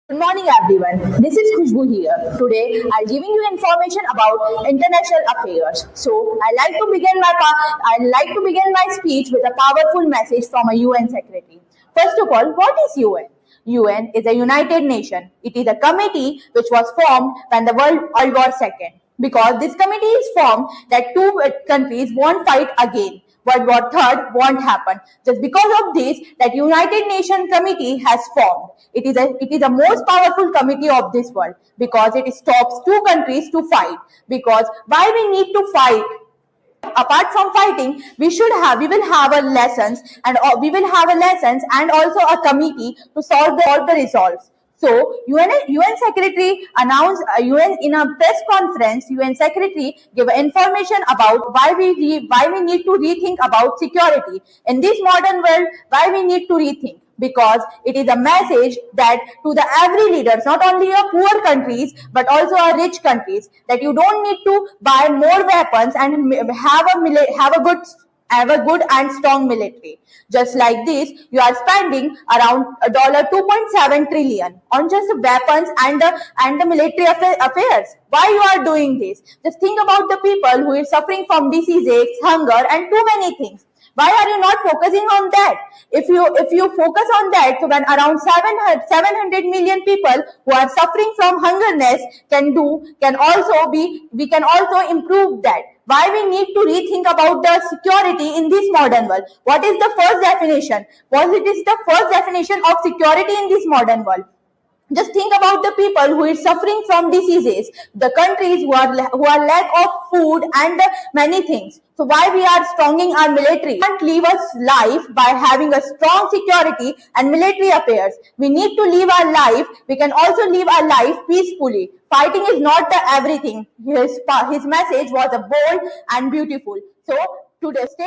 Good morning, everyone. This is Khushbu here. Today, I'll giving you information about international affairs. So, I like to begin my speech with a powerful message from a UN secretary. First of all, what is UN? UN is a United Nation. It is a committee which was formed when the World War II. Because this committee is formed that two countries won't fight again. World War III won't happen. Just because of this, that United Nations Committee has formed. It is the most powerful committee of this world because it stops two countries to fight. Because why we need to fight? Apart from fighting, we will have a lessons and also a committee to solve the resolves. So UN Secretary announced UN in a press conference. UN Secretary gave information about why we need to rethink about security in this modern world. Why we need to rethink? Because it is a message that to the every leaders, not only a poor countries but also a rich countries, that you don't need to buy more weapons and have a good and strong military. Just like this, you are spending around $2.7 trillion on just weapons and the military affairs. Why you are doing this? Just think about the people who is suffering from diseases, hunger, and too many things. Why are you not focusing on that? If you focus on that, so when around 700 million people who are suffering from hungerness we can also improve that. Why we need to rethink about the security in this modern world? What is the first definition? What is the first definition of security in this modern world? Just think about the people who is suffering from diseases, the countries who are lack of food and many things. So why we are strengthening our military? We can't live a life by having a strong security and military affairs. We need to live our life. We can also live our life peacefully. Fighting is not the everything. His message was a bold and beautiful. So today, stay